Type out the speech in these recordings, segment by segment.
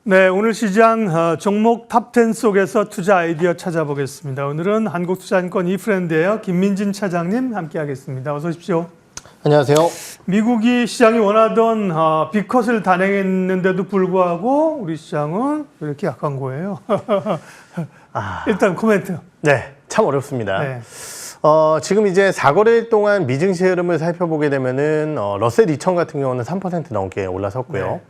네, 오늘 시장 종목 탑10 속에서 투자 아이디어 찾아보겠습니다. 오늘은 한국투자증권 이프렌드예요. 김민진 차장님 함께하겠습니다. 어서 오십시오. 안녕하세요. 미국이 시장이 원하던 빅컷을 단행했는데도 불구하고 우리 시장은 왜 이렇게 약한 거예요? 일단 코멘트. 네, 참 어렵습니다. 네. 지금 이제 4거래일 동안 미증시 흐름을 살펴보게 되면은 러셀 2000 같은 경우는 3% 넘게 올라섰고요. 네.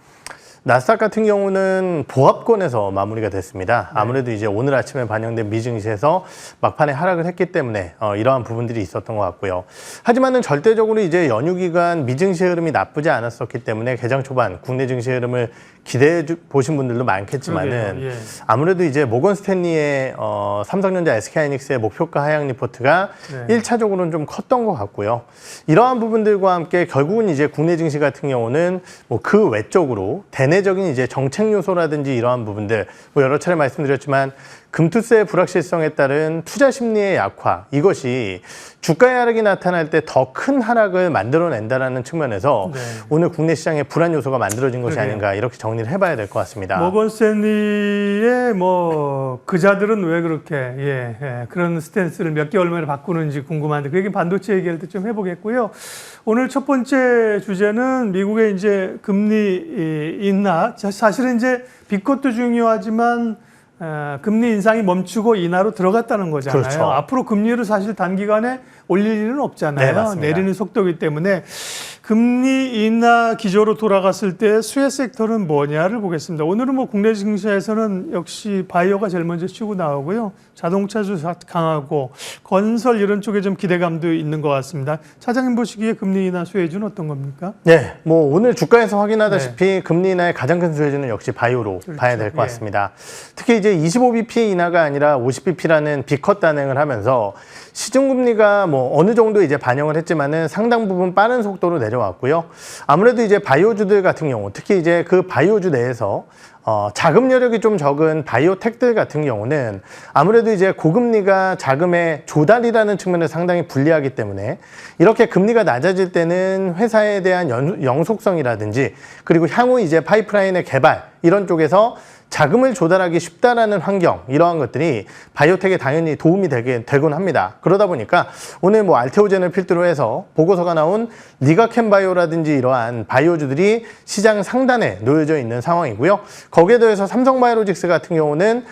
나스닥 같은 경우는 보합권에서 마무리가 됐습니다. 아무래도 이제 오늘 아침에 반영된 미증시에서 막판에 하락을 했기 때문에 이러한 부분들이 있었던 것 같고요. 하지만은 절대적으로 이제 연휴 기간 미증시 흐름이 나쁘지 않았었기 때문에 개장 초반 국내 증시 흐름을 기대해 보신 분들도 많겠지만은 예. 아무래도 이제 모건 스탠리의 삼성전자 SK하이닉스의 목표가 하향 리포트가 1차적으로는 좀 컸던 것 같고요. 이러한 부분들과 함께 결국은 이제 국내 증시 같은 경우는 뭐 그 외적으로 대내적인 이제 정책 요소라든지 이러한 부분들 뭐 여러 차례 말씀드렸지만 금투세의 불확실성에 따른 투자 심리의 약화, 이것이 주가의 하락이 나타날 때 더 큰 하락을 만들어낸다는 측면에서 오늘 국내 시장에 불안 요소가 만들어진 것이 아닌가 이렇게 정리를 해봐야 될 것 같습니다. 모건 스탠리의 그자들은 왜 그렇게 그런 스탠스를 몇 개월 만에 바꾸는지 궁금한데 그 얘기 반도체 얘기할 때 좀 해보겠고요. 오늘 첫 번째 주제는 미국의 이제 금리 인하. 사실은 이제 빅컷도 중요하지만 금리 인상이 멈추고 인하로 들어갔다는 거잖아요. 그렇죠. 앞으로 금리를 사실 단기간에 올릴 일은 없잖아요. 네, 내리는 속도이기 때문에 금리 인하 기조로 돌아갔을 때 수혜 섹터는 뭐냐를 보겠습니다. 오늘은 뭐 국내 증시에서는 역시 바이오가 제일 먼저 치고 나오고요. 자동차도 강하고 건설 이런 쪽에 좀 기대감도 있는 것 같습니다. 차장님 보시기에 금리 인하 수혜주는 어떤 겁니까? 네, 뭐 오늘 주가에서 확인하다시피 금리 인하의 가장 큰 수혜주는 역시 바이오로 봐야 될 것 같습니다. 특히 이제 25bp 인하가 아니라 50bp라는 빅컷 단행을 하면서 시중금리가 뭐 어느 정도 이제 반영을 했지만은 상당 부분 빠른 속도로 내려왔고요. 아무래도 이제 바이오주들 같은 경우, 특히 이제 그 바이오주 내에서 자금 여력이 좀 적은 바이오텍들 같은 경우는 아무래도 이제 고금리가 자금의 조달이라는 측면에서 상당히 불리하기 때문에 이렇게 금리가 낮아질 때는 회사에 대한 영속성이라든지 그리고 향후 이제 파이프라인의 개발 이런 쪽에서 자금을 조달하기 쉽다라는 환경, 이러한 것들이 바이오텍에 당연히 도움이 되곤 합니다. 그러다 보니까 오늘 뭐 알테오젠을 필두로 해서 보고서가 나온 리가캠바이오라든지 이러한 바이오주들이 시장 상단에 놓여져 있는 상황이고요. 거기에 더해서 삼성바이오로직스 같은 경우는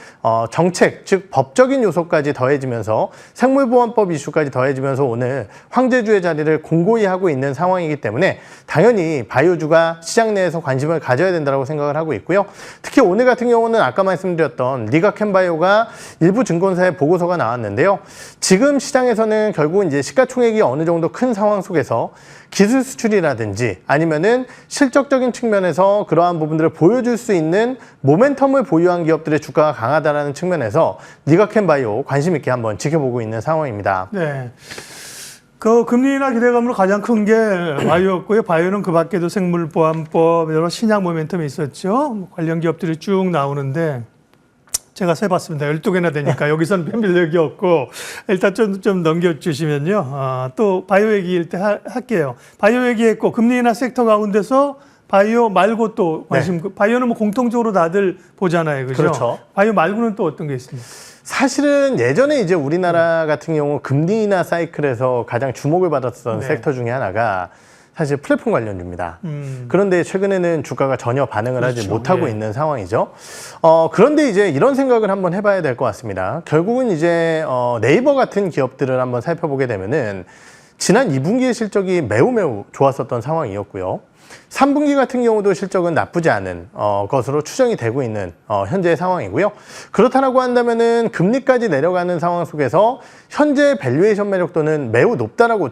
정책, 즉 법적인 요소까지 더해지면서 생물보안법 이슈까지 더해지면서 오늘 황제주의 자리를 공고히 하고 있는 상황이기 때문에 당연히 바이오주가 시장 내에서 관심을 가져야 된다고 생각을 하고 있고요. 특히 오늘 같은 경우는 아까 말씀드렸던 리가캠바이오가 일부 증권사의 보고서가 나왔는데요. 지금 시장에서는 결국은 이제 시가총액이 어느 정도 큰 상황 속에서 기술 수출이라든지 아니면은 실적적인 측면에서 그러한 부분들을 보여줄 수 있는 모멘텀을 보유한 기업들의 주가가 강하다라는 측면에서 리가캠바이오 관심 있게 한번 지켜보고 있는 상황입니다. 네. 그 금리 인하 기대감으로 가장 큰 게 바이오였고요. 바이오는 그 밖에도 생물보안법, 여러 신약 모멘텀이 있었죠. 관련 기업들이 쭉 나오는데 제가 세봤습니다. 12개나 되니까 여기서는 편별력이 없고 일단 좀 넘겨주시면요. 또 바이오 얘기일 때 할게요. 바이오 얘기했고 금리 인하 섹터 가운데서 바이오 말고 또 관심, 바이오는 뭐 공통적으로 다들 보잖아요. 그죠? 그렇죠. 바이오 말고는 또 어떤 게 있습니까? 사실은 예전에 이제 우리나라 같은 경우 금리 인하 사이클에서 가장 주목을 받았던 섹터 중에 하나가 사실 플랫폼 관련주입니다. 그런데 최근에는 주가가 전혀 반응을 하지 못하고 있는 상황이죠. 그런데 이제 이런 생각을 한번 해봐야 될 것 같습니다. 결국은 이제 네이버 같은 기업들을 한번 살펴보게 되면은 지난 2분기의 실적이 매우 좋았었던 상황이었고요. 3분기 같은 경우도 실적은 나쁘지 않은 것으로 추정이 되고 있는 현재의 상황이고요. 그렇다라고 한다면은 금리까지 내려가는 상황 속에서 현재 밸류에이션 매력도는 매우 높다라고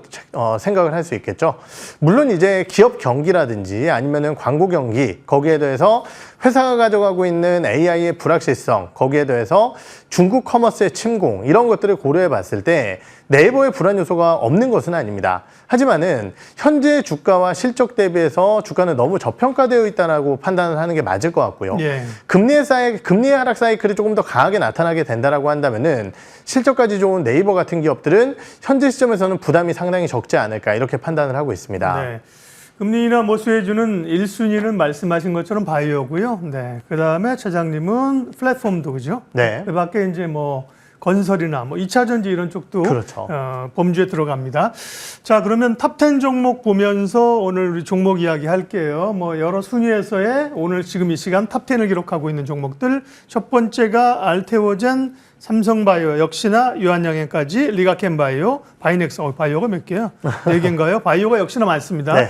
생각을 할 수 있겠죠. 물론 이제 기업 경기라든지 아니면은 광고 경기, 거기에 대해서 회사가 가져가고 있는 AI의 불확실성, 거기에 대해서 중국 커머스의 침공, 이런 것들을 고려해 봤을 때 네이버의 불안 요소가 없는 것은 아닙니다. 하지만은 현재 주가와 실적 대비해서 주가는 너무 저평가되어 있다라고 판단을 하는 게 맞을 것 같고요. 금리의 하락 사이클이 조금 더 강하게 나타나게 된다라고 한다면은 실적까지 좋은 네이버 같은 기업들은 현재 시점에서는 부담이 상당히 적지 않을까 이렇게 판단을 하고 있습니다. 네. 금리 인하 모수해주는 1순위는 말씀하신 것처럼 바이오고요. 네. 그 다음에 차장님은 플랫폼도 그죠? 네. 그 밖에 이제 뭐 건설이나 뭐 2차 전지 이런 쪽도 그렇죠. 범주에 들어갑니다. 자, 그러면 탑10 종목 보면서 오늘 우리 종목 이야기 할게요. 뭐 여러 순위에서의 오늘 지금 이 시간 탑10을 기록하고 있는 종목들. 첫 번째가 알테오젠, 삼성바이오, 역시나 유한양행까지, 리가켄바이오, 바이넥스, 바이오가 몇 개야? 4개인가요? 바이오가 역시나 많습니다. 네.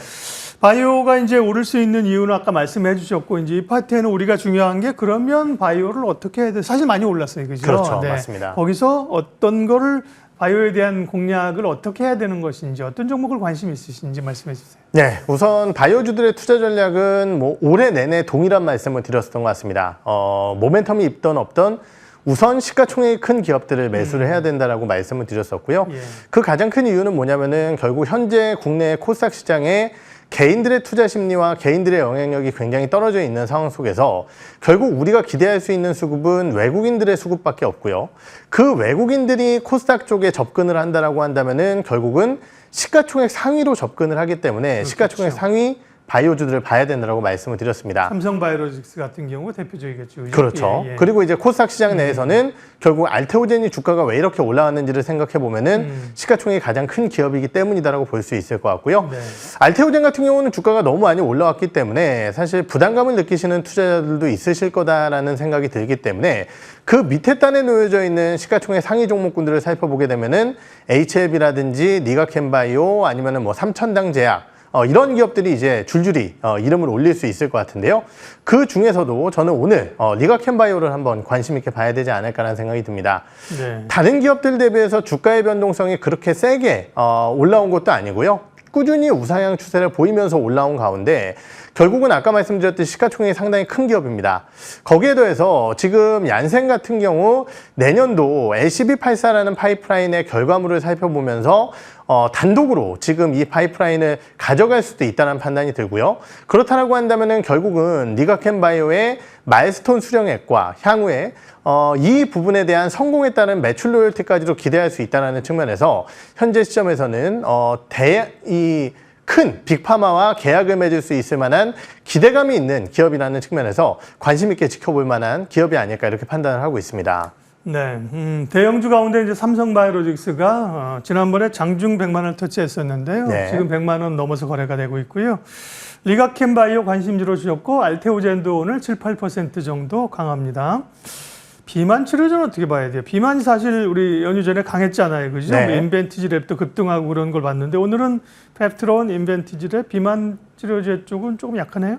바이오가 이제 오를 수 있는 이유는 아까 말씀해 주셨고, 이제 이 파트에는 우리가 중요한 게 그러면 바이오를 어떻게 해야 돼? 사실 많이 올랐어요. 그죠? 그렇죠. 맞습니다. 거기서 어떤 거를 바이오에 대한 공략을 어떻게 해야 되는 것인지, 어떤 종목을 관심 있으신지 말씀해 주세요. 네, 우선 바이오주들의 투자 전략은 뭐 올해 내내 동일한 말씀을 드렸었던 것 같습니다. 모멘텀이 있던 없던 우선 시가총액이 큰 기업들을 매수를 해야 된다라고 말씀을 드렸었고요. 예. 그 가장 큰 이유는 뭐냐면은 결국 현재 국내 코스닥 시장에 개인들의 투자 심리와 개인들의 영향력이 굉장히 떨어져 있는 상황 속에서 결국 우리가 기대할 수 있는 수급은 외국인들의 수급밖에 없고요. 그 외국인들이 코스닥 쪽에 접근을 한다라고 한다면은 결국은 시가총액 상위로 접근을 하기 때문에 시가총액 상위 바이오주들을 봐야 된다고 말씀을 드렸습니다. 삼성바이오로직스 같은 경우 대표적이겠죠. 그죠? 그렇죠. 예, 예. 그리고 이제 코스닥 시장 내에서는 결국 알테오젠이 주가가 왜 이렇게 올라왔는지를 생각해 보면은 시가총액이 가장 큰 기업이기 때문이다라고 볼 수 있을 것 같고요. 네. 알테오젠 같은 경우는 주가가 너무 많이 올라왔기 때문에 사실 부담감을 느끼시는 투자자들도 있으실 거다라는 생각이 들기 때문에 그 밑에 단에 놓여져 있는 시가총액 상위 종목군들을 살펴보게 되면은 HLB라든지 니가켄바이오 아니면은 뭐 삼천당 제약 이런 기업들이 이제 줄줄이 이름을 올릴 수 있을 것 같은데요. 그 중에서도 저는 오늘 리가켄바이오를 한번 관심 있게 봐야 되지 않을까라는 생각이 듭니다. 네. 다른 기업들 대비해서 주가의 변동성이 그렇게 세게 올라온 것도 아니고요. 꾸준히 우상향 추세를 보이면서 올라온 가운데 결국은 아까 말씀드렸듯이 시가총액이 상당히 큰 기업입니다. 거기에 더해서 지금 얀센 같은 경우 내년도 LCB84라는 파이프라인의 결과물을 살펴보면서 단독으로 지금 이 파이프라인을 가져갈 수도 있다는 판단이 들고요. 그렇다고 한다면은 결국은 리가켄바이오의 마일스톤 수령액과 향후에 이 부분에 대한 성공에 따른 매출 로열티까지도 기대할 수 있다는 측면에서 현재 시점에서는 큰 빅파마와 계약을 맺을 수 있을 만한 기대감이 있는 기업이라는 측면에서 관심 있게 지켜볼 만한 기업이 아닐까 이렇게 판단을 하고 있습니다. 네, 대형주 가운데 이제 삼성바이오로직스가 지난번에 장중 100만 원을 터치했었는데요. 네. 지금 100만 원 넘어서 거래가 되고 있고요. 리가켄바이오 관심주로 주셨고 알테오젠도 오늘 7, 8% 정도 강합니다. 비만 치료제는 어떻게 봐야 돼요? 비만이 사실 우리 연휴 전에 강했잖아요. 그죠? 네. 뭐 인벤티지 랩도 급등하고 그런 걸 봤는데 오늘은 펩트론, 인벤티지 랩, 비만 치료제 쪽은 조금 약하네요.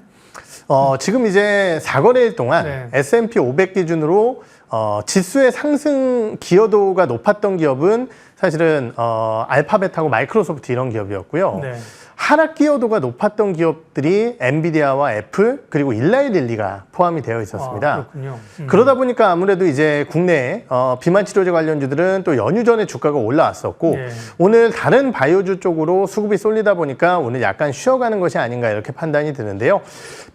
지금 이제 4거래일 동안 네. S&P 500 기준으로 지수의 상승 기여도가 높았던 기업은 사실은 알파벳하고 마이크로소프트 이런 기업이었고요. 네. 하락 기여도가 높았던 기업들이 엔비디아와 애플 그리고 일라이릴리가 포함이 되어 있었습니다. 그렇군요. 그러다 보니까 아무래도 이제 국내 비만 치료제 관련주들은 또 연휴 전에 주가가 올라왔었고 예. 오늘 다른 바이오주 쪽으로 수급이 쏠리다 보니까 오늘 약간 쉬어가는 것이 아닌가 이렇게 판단이 드는데요.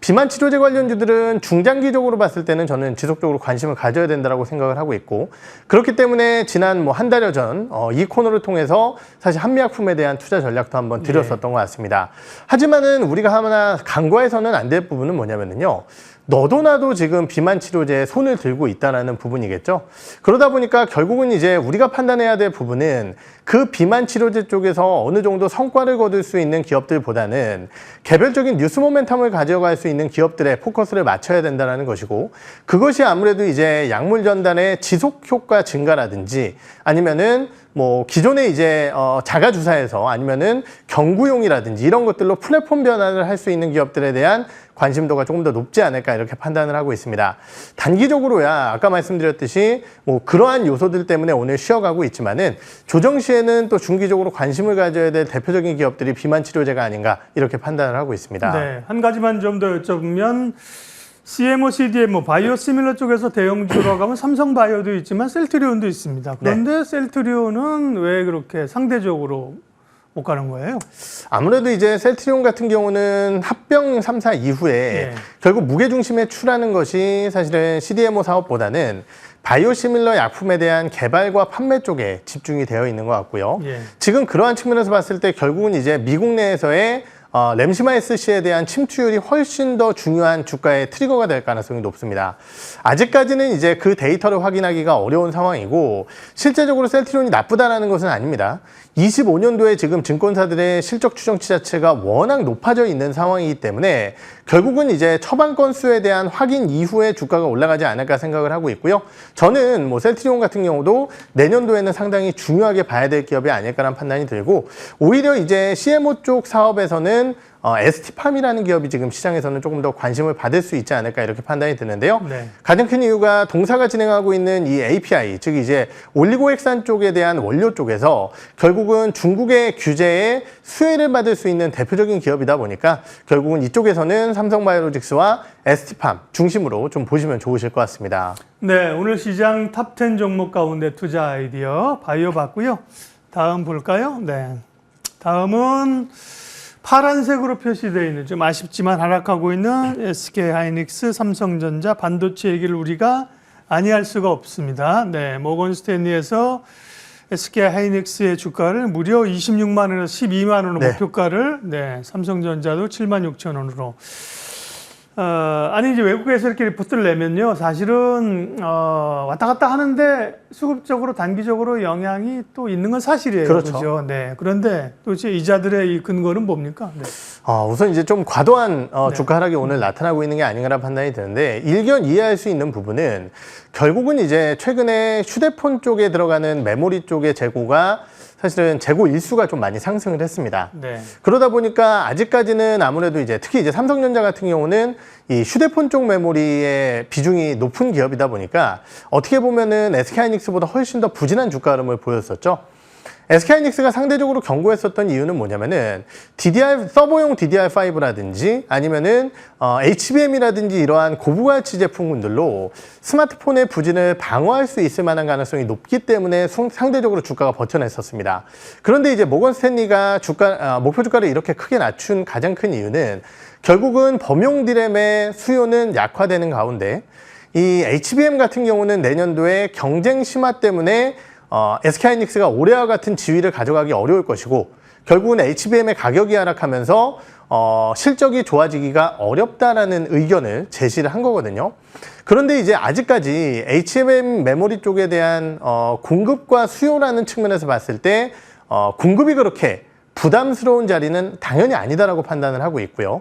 비만 치료제 관련주들은 중장기적으로 봤을 때는 저는 지속적으로 관심을 가져야 된다고 생각을 하고 있고 그렇기 때문에 지난 뭐 한 달여 전 이 코너를 통해서 사실 한미약품에 대한 투자 전략도 한번 드렸었던 것 같습니다. 하지만은 우리가 하나 간과해서는 안 될 부분은 뭐냐면요. 너도 나도 지금 비만 치료제에 손을 들고 있다는 부분이겠죠. 그러다 보니까 결국은 이제 우리가 판단해야 될 부분은 그 비만 치료제 쪽에서 어느 정도 성과를 거둘 수 있는 기업들보다는 개별적인 뉴스 모멘텀을 가져갈 수 있는 기업들의 포커스를 맞춰야 된다는 것이고 그것이 아무래도 이제 약물 전달의 지속 효과 증가라든지 아니면은 뭐 기존에 이제 자가 주사에서 아니면은 경구용이라든지 이런 것들로 플랫폼 변화를 할 수 있는 기업들에 대한 관심도가 조금 더 높지 않을까 이렇게 판단을 하고 있습니다. 단기적으로야 아까 말씀드렸듯이 뭐 그러한 요소들 때문에 오늘 쉬어가고 있지만은 조정 시에는 또 중기적으로 관심을 가져야 될 대표적인 기업들이 비만 치료제가 아닌가 이렇게 판단을 하고 있습니다. 네, 한 가지만 좀 더 여쭤보면 CMO, CDMO, 바이오 시밀러 쪽에서 대형주로 가면 삼성바이오도 있지만 셀트리온도 있습니다. 그런데 셀트리온은 왜 그렇게 상대적으로 못 가는 거예요? 아무래도 이제 셀트리온 같은 경우는 합병 3사 이후에 네. 결국 무게중심에 추라는 것이 사실은 CDMO 사업보다는 바이오시밀러 약품에 대한 개발과 판매 쪽에 집중이 되어 있는 것 같고요. 예. 지금 그러한 측면에서 봤을 때 결국은 이제 미국 내에서의 램시마 SC에 대한 침투율이 훨씬 더 중요한 주가의 트리거가 될 가능성이 높습니다. 아직까지는 이제 그 데이터를 확인하기가 어려운 상황이고 실제적으로 셀트리온이 나쁘다라는 것은 아닙니다. 25년도에 지금 증권사들의 실적 추정치 자체가 워낙 높아져 있는 상황이기 때문에 결국은 이제 처방 건수에 대한 확인 이후에 주가가 올라가지 않을까 생각을 하고 있고요. 저는 뭐 셀트리온 같은 경우도 내년도에는 상당히 중요하게 봐야 될 기업이 아닐까라는 판단이 들고 오히려 이제 CMO 쪽 사업에서는 ST팜이라는 기업이 지금 시장에서는 조금 더 관심을 받을 수 있지 않을까 이렇게 판단이 드는데요. 네. 가장 큰 이유가 동사가 진행하고 있는 이 API, 즉 이제 올리고액산 쪽에 대한 원료 쪽에서 결국은 중국의 규제에 수혜를 받을 수 있는 대표적인 기업이다 보니까 결국은 이쪽에서는 삼성바이오로직스와 ST팜 중심으로 좀 보시면 좋으실 것 같습니다. 네, 오늘 시장 탑10 종목 가운데 투자 아이디어 바이오 봤고요. 다음 볼까요? 네, 다음은 파란색으로 표시되어 있는 좀 아쉽지만 하락하고 있는 SK하이닉스, 삼성전자, 반도체 얘기를 우리가 아니할 수가 없습니다. 네, 모건스탠리에서 SK하이닉스의 주가를 무려 26만 원에서 12만 원으로 네. 목표가를 삼성전자도 7만 6천 원으로 아니 이제 외국에서 이렇게 리포트를 내면요 사실은 왔다 갔다 하는데 수급적으로 단기적으로 영향이 또 있는 건 사실이에요. 그렇죠. 그죠? 네. 그런데 도대체 이자들의 이 근거는 뭡니까? 네. 우선 이제 좀 과도한 네. 주가 하락이 오늘 나타나고 있는 게 아닌가라는 판단이 드는데 일견 이해할 수 있는 부분은 결국은 이제 최근에 휴대폰 쪽에 들어가는 메모리 쪽의 재고가 사실은 재고 일수가 좀 많이 상승을 했습니다. 네. 그러다 보니까 아직까지는 아무래도 이제 특히 이제 삼성전자 같은 경우는 이 휴대폰 쪽 메모리의 비중이 높은 기업이다 보니까 어떻게 보면은 SK하이닉스보다 훨씬 더 부진한 주가 흐름을 보였었죠. SK하이닉스가 상대적으로 견고했었던 이유는 뭐냐면은 서버용 DDR5라든지 아니면은 HBM이라든지 이러한 고부가치 제품군들로 스마트폰의 부진을 방어할 수 있을 만한 가능성이 높기 때문에 상대적으로 주가가 버텨냈었습니다. 그런데 이제 모건스탠리가 목표 주가를 이렇게 크게 낮춘 가장 큰 이유는 결국은 범용 디램의 수요는 약화되는 가운데 이 HBM 같은 경우는 내년도에 경쟁 심화 때문에 SK하이닉스가 올해와 같은 지위를 가져가기 어려울 것이고 결국은 HBM의 가격이 하락하면서 실적이 좋아지기가 어렵다라는 의견을 제시를 한 거거든요. 그런데 이제 아직까지 HBM 메모리 쪽에 대한 공급과 수요라는 측면에서 봤을 때 공급이 그렇게 부담스러운 자리는 당연히 아니다라고 판단을 하고 있고요.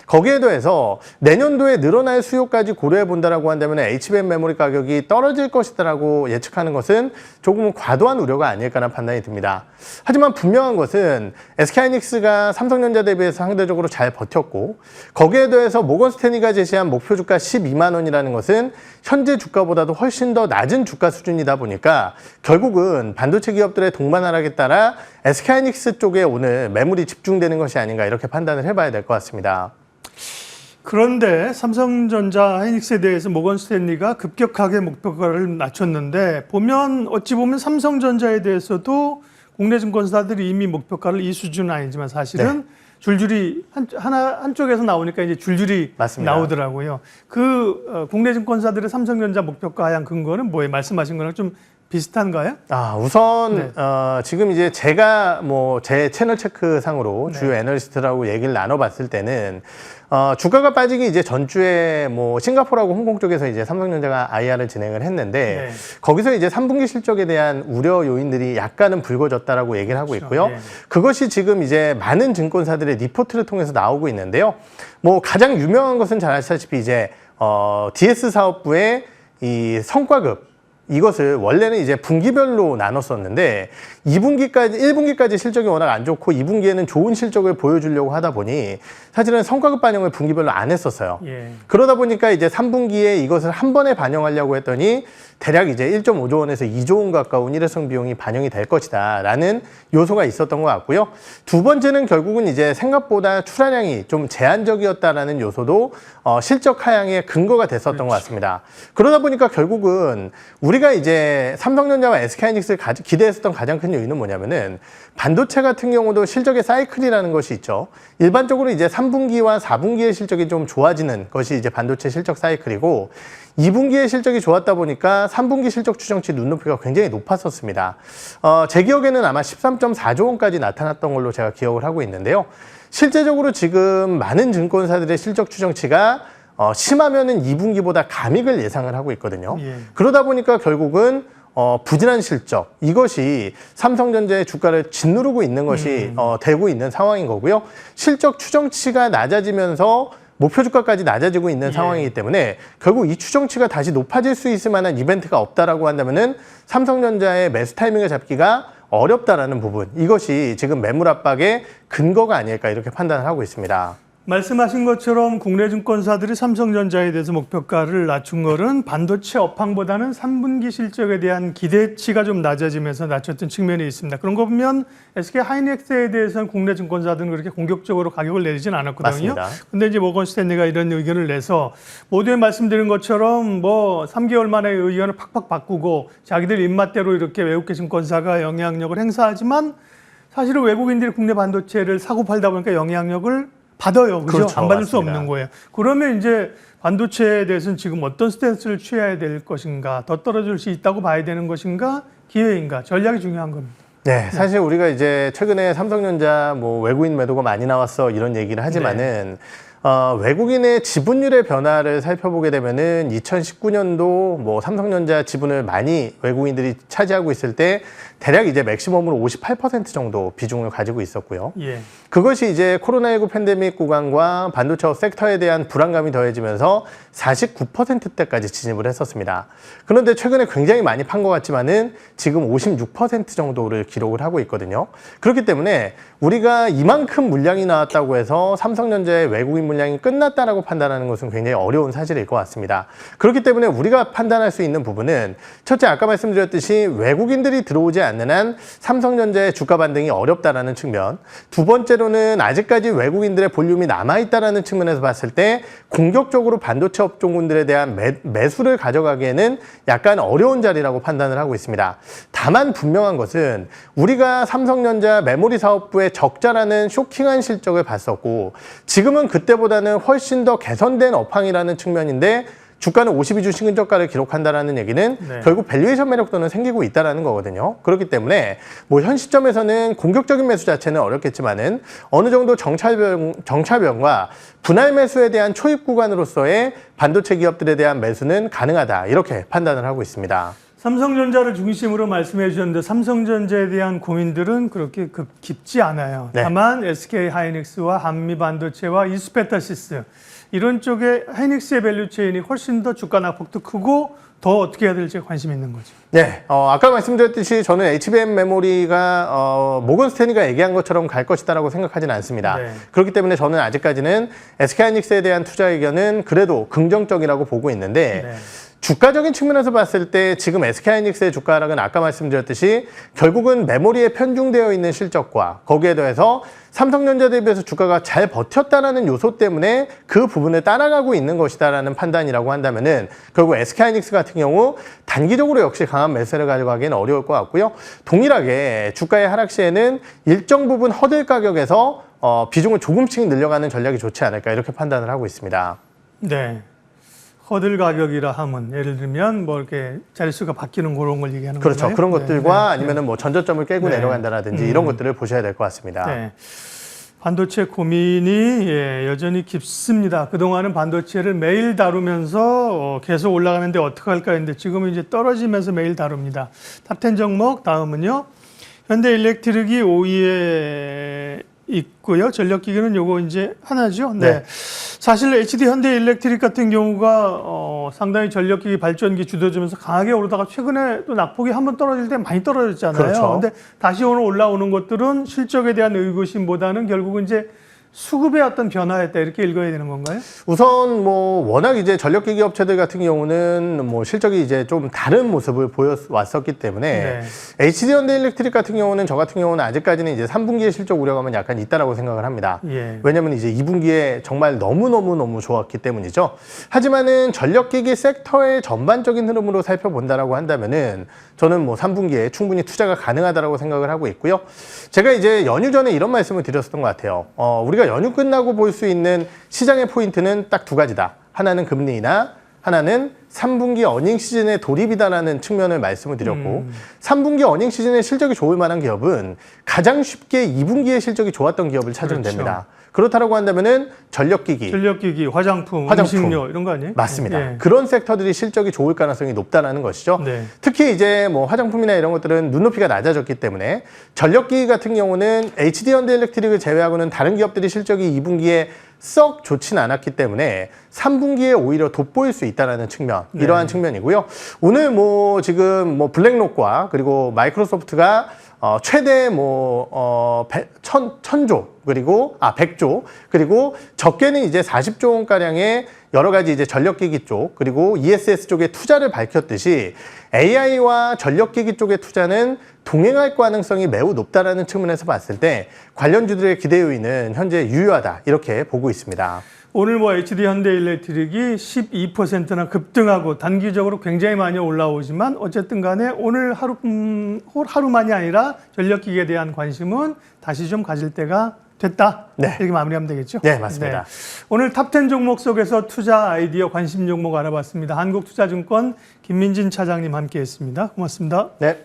거기에 더해서 내년도에 늘어날 수요까지 고려해 본다라고 한다면 HBM 메모리 가격이 떨어질 것이다라고 예측하는 것은 조금은 과도한 우려가 아닐까라는 판단이 듭니다. 하지만 분명한 것은 SK하이닉스가 삼성전자 대비해서 상대적으로 잘 버텼고 거기에 더해서 모건스탠리가 제시한 목표 주가 12만 원이라는 것은 현재 주가보다도 훨씬 더 낮은 주가 수준이다 보니까 결국은 반도체 기업들의 동반 하락에 따라 SK하이닉스 쪽에 오늘 매물이 집중되는 것이 아닌가 이렇게 판단을 해봐야 될 것 같습니다. 그런데 삼성전자 하이닉스에 대해서 모건스탠리가 급격하게 목표가를 낮췄는데 어찌 보면 삼성전자에 대해서도 국내 증권사들이 이미 목표가를 이 수준은 아니지만 사실은 네. 줄줄이 한쪽에서 나오니까 이제 줄줄이 맞습니다. 나오더라고요. 국내 증권사들의 삼성전자 목표가 하향 근거는 뭐예요? 말씀하신 거랑 좀 비슷한가요? 우선 네. 지금 이제 제가 제 채널 체크 상으로 네. 주요 애널리스트라고 얘기를 나눠봤을 때는 주가가 빠지기 이제 전주에 싱가포르하고 홍콩 쪽에서 이제 삼성전자가 IR을 진행을 했는데 네. 거기서 이제 3분기 실적에 대한 우려 요인들이 약간은 불거졌다라고 얘기를 하고 그렇죠. 있고요. 네. 그것이 지금 이제 많은 증권사들의 리포트를 통해서 나오고 있는데요. 가장 유명한 것은 잘 아시다시피 이제 DS 사업부의 이 성과급 이것을 원래는 이제 분기별로 나눴었는데 1분기까지 실적이 워낙 안 좋고 2분기에는 좋은 실적을 보여주려고 하다 보니 사실은 성과급 반영을 분기별로 안 했었어요. 예. 그러다 보니까 이제 3분기에 이것을 한 번에 반영하려고 했더니 대략 이제 1.5조 원에서 2조 원 가까운 일회성 비용이 반영이 될 것이다 라는 요소가 있었던 것 같고요. 두 번째는 결국은 이제 생각보다 출하량이 좀 제한적이었다라는 요소도 실적 하향의 근거가 됐었던 것 같습니다. 그러다 보니까 결국은 우리가 이제 삼성전자와 SK하이닉스를 기대했었던 가장 큰 요인은 뭐냐면은 반도체 같은 경우도 실적의 사이클이라는 것이 있죠. 일반적으로 이제 3분기와 4분기의 실적이 좀 좋아지는 것이 이제 반도체 실적 사이클이고 2분기의 실적이 좋았다 보니까 3분기 실적 추정치 눈높이가 굉장히 높았었습니다. 제 기억에는 아마 13.4조 원까지 나타났던 걸로 제가 기억을 하고 있는데요. 실제적으로 지금 많은 증권사들의 실적 추정치가 심하면은 2분기보다 감익을 예상을 하고 있거든요. 예. 그러다 보니까 결국은 부진한 실적, 이것이 삼성전자의 주가를 짓누르고 있는 것이 되고 있는 상황인 거고요. 실적 추정치가 낮아지면서 목표 주가까지 낮아지고 있는 상황이기 때문에 결국 이 추정치가 다시 높아질 수 있을 만한 이벤트가 없다라고 한다면은 삼성전자의 매수 타이밍을 잡기가 어렵다라는 부분, 이것이 지금 매물 압박의 근거가 아닐까 이렇게 판단을 하고 있습니다. 말씀하신 것처럼 국내 증권사들이 삼성전자에 대해서 목표가를 낮춘 거는 반도체 업황보다는 3분기 실적에 대한 기대치가 좀 낮아지면서 낮췄던 측면이 있습니다. 그런 거 보면 SK 하이닉스에 대해서는 국내 증권사들은 그렇게 공격적으로 가격을 내리진 않았거든요. 맞습니다. 근데 이제 모건 스탠리가 이런 의견을 내서 모두에 말씀드린 것처럼 뭐 3개월 만에 의견을 팍팍 바꾸고 자기들 입맛대로 이렇게 외국계 증권사가 영향력을 행사하지만 사실은 외국인들이 국내 반도체를 사고 팔다 보니까 영향력을 받아요. 그죠? 그렇죠. 안 받을 수 맞습니다. 없는 거예요. 그러면 이제 반도체에 대해서는 지금 어떤 스탠스를 취해야 될 것인가, 더 떨어질 수 있다고 봐야 되는 것인가, 기회인가, 전략이 중요한 겁니다. 네, 사실 우리가 이제 최근에 삼성전자 뭐 외국인 매도가 많이 나왔어 이런 얘기를 하지만은 외국인의 지분율의 변화를 살펴보게 되면은 2019년도 뭐 삼성전자 지분을 많이 외국인들이 차지하고 있을 때 대략 이제 맥시멈으로 58% 정도 비중을 가지고 있었고요. 예. 그것이 이제 코로나19 팬데믹 구간과 반도체 섹터에 대한 불안감이 더해지면서 49%대까지 진입을 했었습니다. 그런데 최근에 굉장히 많이 판 것 같지만은 지금 56% 정도를 기록을 하고 있거든요. 그렇기 때문에 우리가 이만큼 물량이 나왔다고 해서 삼성전자의 외국인 물량이 끝났다라고 판단하는 것은 굉장히 어려운 사실일 것 같습니다. 그렇기 때문에 우리가 판단할 수 있는 부분은 첫째, 아까 말씀드렸듯이 외국인들이 들어오지 않는 한 삼성전자의 주가 반등이 어렵다라는 측면, 두 번째로는 아직까지 외국인들의 볼륨이 남아있다라는 측면에서 봤을 때 공격적으로 반도체 업종군들에 대한 매수를 가져가기에는 약간 어려운 자리라고 판단을 하고 있습니다. 다만 분명한 것은 우리가 삼성전자 메모리 사업부의 적자라는 쇼킹한 실적을 봤었고 지금은 그때보다는 훨씬 더 개선된 업황이라는 측면인데 주가는 52주 신근저가를 기록한다라는 얘기는 결국 밸류에이션 매력도는 생기고 있다는 거거든요. 그렇기 때문에 뭐 현 시점에서는 공격적인 매수 자체는 어렵겠지만은 어느 정도 정찰병과 분할 매수에 대한 초입 구간으로서의 반도체 기업들에 대한 매수는 가능하다, 이렇게 판단을 하고 있습니다. 삼성전자를 중심으로 말씀해 주셨는데 삼성전자에 대한 고민들은 그렇게 깊지 않아요. 네. 다만 SK 하이닉스와 한미반도체와 이스페타시스 이런 쪽에 하이닉스의 밸류체인이 훨씬 더 주가 낙폭도 크고 더 어떻게 해야 될지 관심 있는 거죠. 네, 아까 말씀드렸듯이 저는 HBM 메모리가 모건 스탠리가 얘기한 것처럼 갈 것이다라고 생각하지는 않습니다. 네. 그렇기 때문에 저는 아직까지는 SK하이닉스에 대한 투자 의견은 그래도 긍정적이라고 보고 있는데 네. 주가적인 측면에서 봤을 때 지금 SK하이닉스의 주가 하락은 아까 말씀드렸듯이 결국은 메모리에 편중되어 있는 실적과 거기에 더해서 삼성전자 대비해서 주가가 잘 버텼다라는 요소 때문에 그 부분을 따라가고 있는 것이다라는 판단이라고 한다면은 결국 SK하이닉스 같은 경우 단기적으로 역시 강한 매수를 가져가기는 어려울 것 같고요. 동일하게 주가의 하락 시에는 일정 부분 허들 가격에서 비중을 조금씩 늘려가는 전략이 좋지 않을까 이렇게 판단을 하고 있습니다. 네. 허들 가격이라 하면 예를 들면 뭐 이렇게 자릿수가 바뀌는 그런 걸 얘기하는 그렇죠. 건가요? 그런 것들과 네. 아니면은 뭐 전저점을 깨고 네. 내려간다라든지 이런 것들을 보셔야 될 것 같습니다. 네. 반도체 고민이 여전히 깊습니다. 그동안은 반도체를 매일 다루면서 계속 올라가는데 어떻게 할까 했는데 지금은 이제 떨어지면서 매일 다룹니다. 탑10 종목 다음은요. 현대일렉트릭이 5위에 있고요. 전력기기는 요거 이제 하나죠. 네. 사실 HD 현대일렉트릭 같은 경우가 상당히 전력기기 발전기 주도주면서 강하게 오르다가 최근에 또 낙폭이 한번 떨어질 때 많이 떨어졌잖아요. 그렇죠. 근데 다시 오늘 올라오는 것들은 실적에 대한 의구심보다는 결국은 이제 수급의 어떤 변화였다 이렇게 읽어야 되는 건가요? 우선 뭐 워낙 이제 전력기기 업체들 같은 경우는 뭐 실적이 이제 좀 다른 모습을 보여왔었기 때문에 HD 현대일렉트릭 같은 경우는 저 같은 경우는 아직까지는 이제 3분기의 실적 우려감은 약간 있다라고 생각을 합니다. 왜냐면 이제 2분기에 정말 너무 좋았기 때문이죠. 하지만은 전력기기 섹터의 전반적인 흐름으로 살펴본다라고 한다면은 저는 뭐 3분기에 충분히 투자가 가능하다라고 생각을 하고 있고요. 제가 이제 연휴 전에 이런 말씀을 드렸었던 것 같아요. 우리가 연휴 끝나고 볼 수 있는 시장의 포인트는 딱 두 가지다. 하나는 금리나 하나는 3분기 어닝 시즌의 돌입이다라는 측면을 말씀을 드렸고 3분기 어닝 시즌의 실적이 좋을 만한 기업은 가장 쉽게 2분기의 실적이 좋았던 기업을 찾으면 그렇죠. 됩니다. 그렇다라고 한다면은 전력기기, 화장품, 화장품. 음식료 이런 거 아니에요? 맞습니다. 예. 그런 섹터들이 실적이 좋을 가능성이 높다라는 것이죠. 네. 특히 이제 뭐 화장품이나 이런 것들은 눈높이가 낮아졌기 때문에 전력기기 같은 경우는 HD 현대일렉트릭을 제외하고는 다른 기업들이 실적이 2분기에 썩 좋진 않았기 때문에 3분기에 오히려 돋보일 수 있다는 측면, 이러한 측면이고요. 오늘 뭐 지금 뭐 블랙록과 그리고 마이크로소프트가 최대 뭐 1000조 그리고 100조 그리고 적게는 이제 40조 원 가량의 여러 가지 이제 전력기기 쪽 그리고 ESS 쪽에 투자를 밝혔듯이 AI와 전력기기 쪽의 투자는 동행할 가능성이 매우 높다라는 측면에서 봤을 때 관련주들의 기대 요인은 현재 유효하다 이렇게 보고 있습니다. 오늘 뭐 HD 현대일렉트릭이 12%나 급등하고 단기적으로 굉장히 많이 올라오지만 어쨌든 간에 오늘 하루만이 아니라 전력기기에 대한 관심은 다시 좀 가질 때가 됐다. 네. 이렇게 마무리하면 되겠죠? 네, 맞습니다. 오늘 탑10 종목 속에서 투자 아이디어 관심 종목 알아봤습니다. 한국투자증권 김민진 차장님 함께했습니다. 고맙습니다. 네.